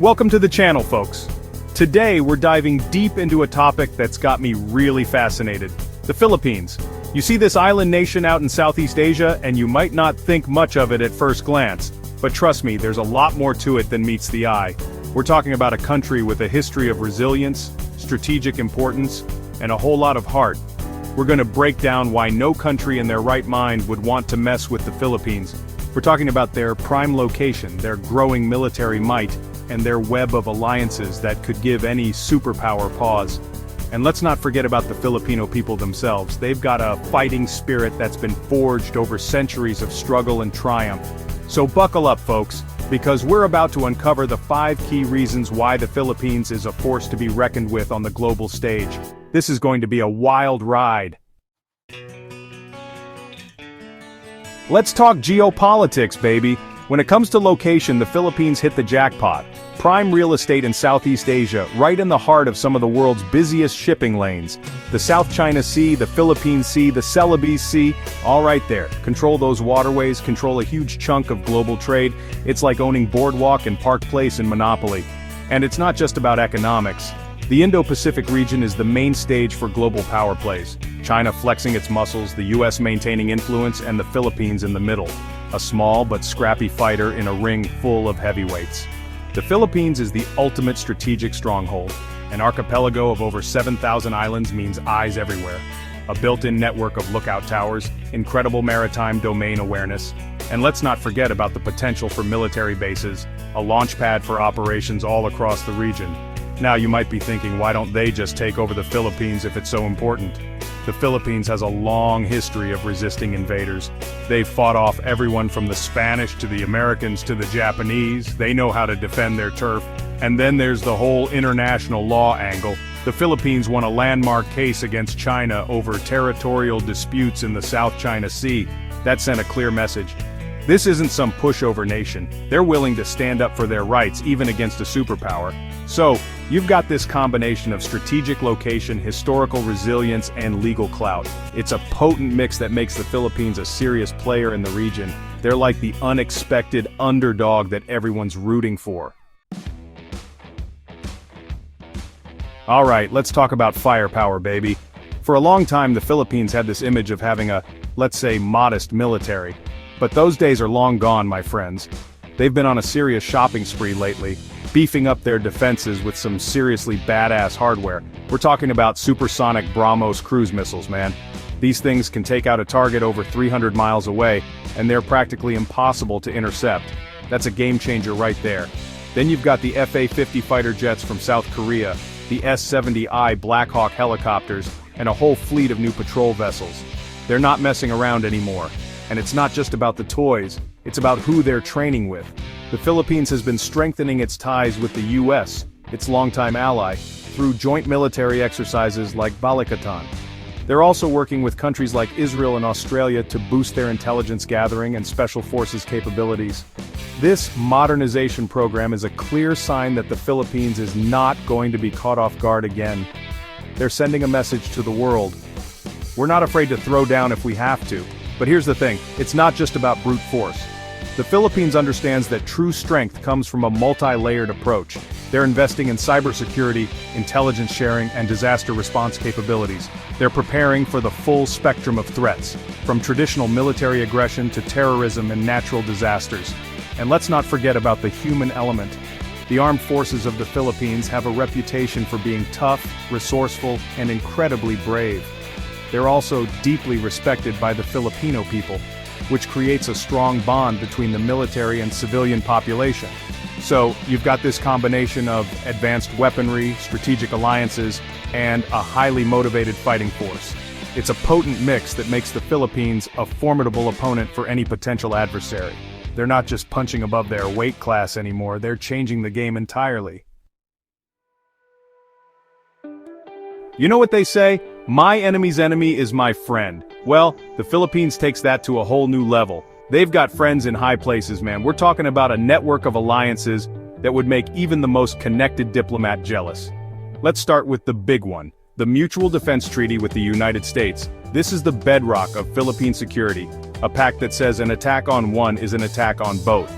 Welcome to the channel, folks. Today we're diving deep into a topic that's got me really fascinated. The Philippines. You see this island nation out in Southeast Asia, and you might not think much of it at first glance. But trust me, there's a lot more to it than meets the eye. We're talking about a country with a history of resilience, strategic importance, and a whole lot of heart. We're going to break down why no country in their right mind would want to mess with the Philippines. We're talking about their prime location, their growing military might, and their web of alliances that could give any superpower pause. And let's not forget about the Filipino people themselves. They've got a fighting spirit that's been forged over centuries of struggle and triumph. So buckle up, folks, because we're about to uncover the 5 key reasons why the Philippines is a force to be reckoned with on the global stage. This is going to be a wild ride. Let's talk geopolitics, baby. When it comes to location, the Philippines hit the jackpot. Prime real estate in Southeast Asia, right in the heart of some of the world's busiest shipping lanes. The South China Sea, the Philippine Sea, the Celebes Sea, all right there. Control those waterways, control a huge chunk of global trade. It's like owning Boardwalk and Park Place in Monopoly. And it's not just about economics. The Indo-Pacific region is the main stage for global power plays. China flexing its muscles, the US maintaining influence, and the Philippines in the middle. A small but scrappy fighter in a ring full of heavyweights. The Philippines is the ultimate strategic stronghold. An archipelago of over 7,000 islands means eyes everywhere. A built-in network of lookout towers, incredible maritime domain awareness, and let's not forget about the potential for military bases, a launch pad for operations all across the region. Now you might be thinking, why don't they just take over the Philippines if it's so important? The Philippines has a long history of resisting invaders. They've fought off everyone from the Spanish to the Americans to the Japanese. They know how to defend their turf. And then there's the whole international law angle. The Philippines won a landmark case against China over territorial disputes in the South China Sea. That sent a clear message. This isn't some pushover nation. They're willing to stand up for their rights even against a superpower. So, you've got this combination of strategic location, historical resilience, and legal clout. It's a potent mix that makes the Philippines a serious player in the region. They're like the unexpected underdog that everyone's rooting for. Alright, let's talk about firepower, baby. For a long time, the Philippines had this image of having a, let's say, modest military. But those days are long gone, my friends. They've been on a serious shopping spree lately, beefing up their defenses with some seriously badass hardware. We're talking about supersonic BrahMos cruise missiles, man. These things can take out a target over 300 miles away, and they're practically impossible to intercept. That's a game changer right there. Then you've got the FA-50 fighter jets from South Korea, the S-70I Black Hawk helicopters, and a whole fleet of new patrol vessels. They're not messing around anymore. And it's not just about the toys, it's about who they're training with. The Philippines has been strengthening its ties with the US, its longtime ally, through joint military exercises like Balikatan. They're also working with countries like Israel and Australia to boost their intelligence gathering and special forces capabilities. This modernization program is a clear sign that the Philippines is not going to be caught off guard again. They're sending a message to the world. We're not afraid to throw down if we have to. But here's the thing, it's not just about brute force. The Philippines understands that true strength comes from a multi-layered approach. They're investing in cybersecurity, intelligence sharing, and disaster response capabilities. They're preparing for the full spectrum of threats, from traditional military aggression to terrorism and natural disasters. And let's not forget about the human element. The armed forces of the Philippines have a reputation for being tough, resourceful, and incredibly brave. They're also deeply respected by the Filipino people, which creates a strong bond between the military and civilian population. So, you've got this combination of advanced weaponry, strategic alliances, and a highly motivated fighting force. It's a potent mix that makes the Philippines a formidable opponent for any potential adversary. They're not just punching above their weight class anymore, they're changing the game entirely. You know what they say? My enemy's enemy is my friend. Well, the Philippines takes that to a whole new level. They've got friends in high places, man. We're talking about a network of alliances that would make even the most connected diplomat jealous. Let's start with the big one, the Mutual Defense Treaty with the United States. This is the bedrock of Philippine security, a pact that says an attack on one is an attack on both.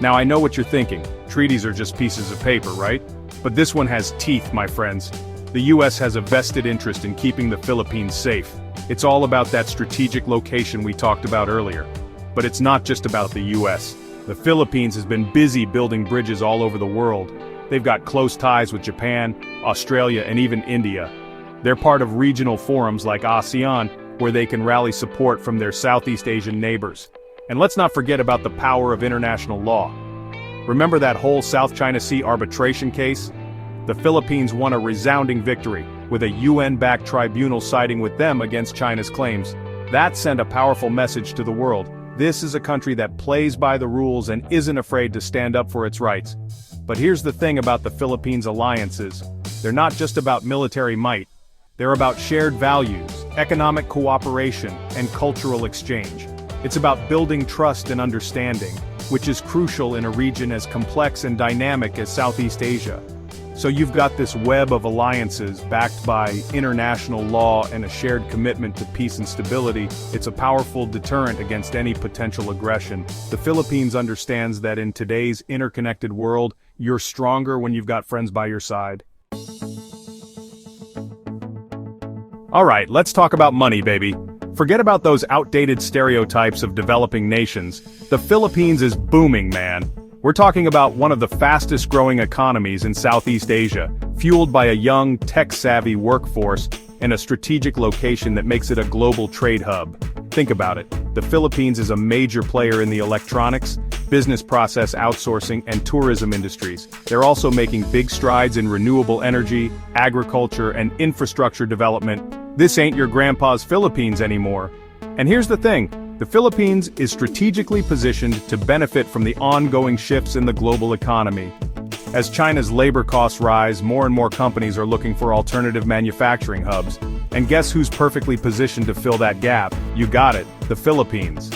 Now I know what you're thinking, treaties are just pieces of paper, right? But this one has teeth, my friends. The US has a vested interest in keeping the Philippines safe. It's all about that strategic location we talked about earlier. But it's not just about the US. The Philippines has been busy building bridges all over the world. They've got close ties with Japan, Australia, and even India. They're part of regional forums like ASEAN, where they can rally support from their Southeast Asian neighbors. And let's not forget about the power of international law. Remember that whole South China Sea arbitration case? The Philippines won a resounding victory, with a UN-backed tribunal siding with them against China's claims. That sent a powerful message to the world. This is a country that plays by the rules and isn't afraid to stand up for its rights. But here's the thing about the Philippines' alliances. They're not just about military might. They're about shared values, economic cooperation, and cultural exchange. It's about building trust and understanding, which is crucial in a region as complex and dynamic as Southeast Asia. So you've got this web of alliances backed by international law and a shared commitment to peace and stability. It's a powerful deterrent against any potential aggression. The Philippines understands that in today's interconnected world, you're stronger when you've got friends by your side. Alright, let's talk about money, baby. Forget about those outdated stereotypes of developing nations. The Philippines is booming, man. We're talking about one of the fastest growing economies in Southeast Asia, fueled by a young, tech-savvy workforce and a strategic location that makes it a global trade hub. Think about it. The Philippines is a major player in the electronics, business process outsourcing, and tourism industries. They're also making big strides in renewable energy, agriculture, and infrastructure development. This ain't your grandpa's Philippines anymore. And here's the thing. The Philippines is strategically positioned to benefit from the ongoing shifts in the global economy. As China's labor costs rise, more and more companies are looking for alternative manufacturing hubs. And guess who's perfectly positioned to fill that gap? You got it, the Philippines.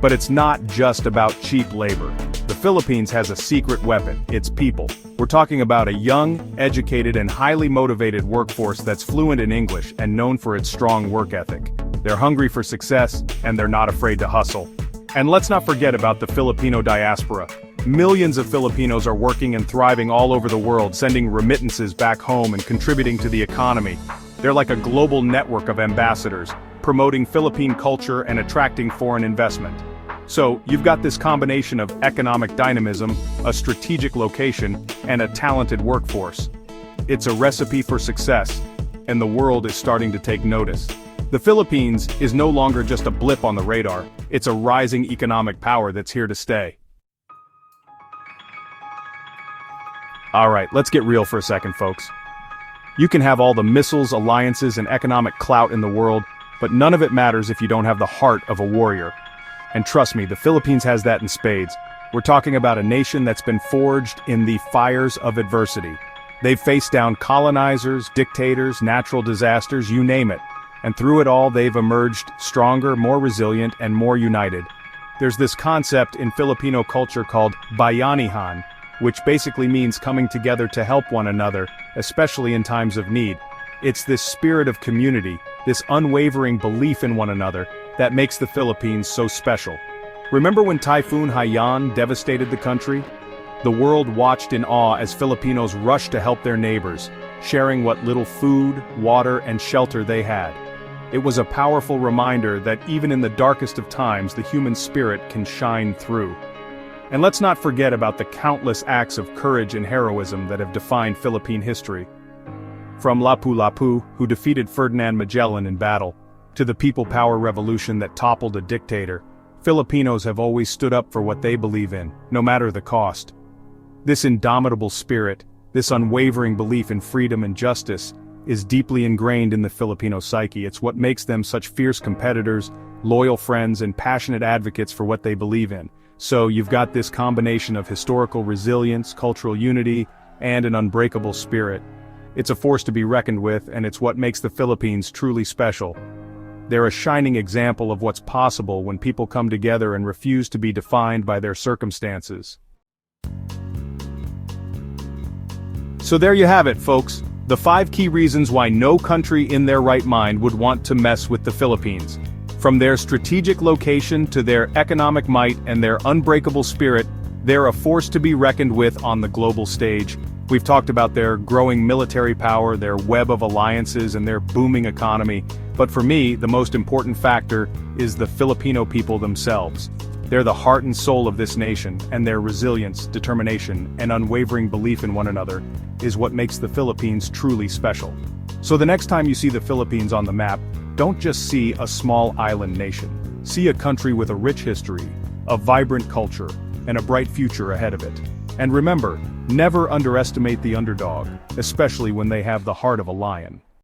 But it's not just about cheap labor. The Philippines has a secret weapon, its people. We're talking about a young, educated, and highly motivated workforce that's fluent in English and known for its strong work ethic. They're hungry for success, and they're not afraid to hustle. And let's not forget about the Filipino diaspora. Millions of Filipinos are working and thriving all over the world, sending remittances back home and contributing to the economy. They're like a global network of ambassadors, promoting Philippine culture and attracting foreign investment. So, you've got this combination of economic dynamism, a strategic location, and a talented workforce. It's a recipe for success, and the world is starting to take notice. The Philippines is no longer just a blip on the radar, it's a rising economic power that's here to stay. Alright, let's get real for a second, folks. You can have all the missiles, alliances, and economic clout in the world, but none of it matters if you don't have the heart of a warrior. And trust me, the Philippines has that in spades. We're talking about a nation that's been forged in the fires of adversity. They've faced down colonizers, dictators, natural disasters, you name it. And through it all, they've emerged stronger, more resilient, and more united. There's this concept in Filipino culture called bayanihan, which basically means coming together to help one another, especially in times of need. It's this spirit of community, this unwavering belief in one another, that makes the Philippines so special. Remember when Typhoon Haiyan devastated the country? The world watched in awe as Filipinos rushed to help their neighbors, sharing what little food, water, and shelter they had. It was a powerful reminder that even in the darkest of times, the human spirit can shine through. And let's not forget about the countless acts of courage and heroism that have defined Philippine history. From Lapu-Lapu, who defeated Ferdinand Magellan in battle, to the People Power Revolution that toppled a dictator, Filipinos have always stood up for what they believe in, no matter the cost. This indomitable spirit, this unwavering belief in freedom and justice, is deeply ingrained in the Filipino psyche. It's what makes them such fierce competitors, loyal friends, and passionate advocates for what they believe in. So you've got this combination of historical resilience, cultural unity, and an unbreakable spirit. It's a force to be reckoned with, and it's what makes the Philippines truly special. They're a shining example of what's possible when people come together and refuse to be defined by their circumstances. So there you have it, folks. The 5 key reasons why no country in their right mind would want to mess with the Philippines. From their strategic location to their economic might and their unbreakable spirit, They're a force to be reckoned with on the global stage. We've talked about their growing military power, their web of alliances, and their booming economy. But for me, the most important factor is the Filipino people themselves. They're the heart and soul of this nation, and their resilience, determination, and unwavering belief in one another is what makes the Philippines truly special. So the next time you see the Philippines on the map, don't just see a small island nation. See a country with a rich history, a vibrant culture, and a bright future ahead of it. And remember, never underestimate the underdog, especially when they have the heart of a lion.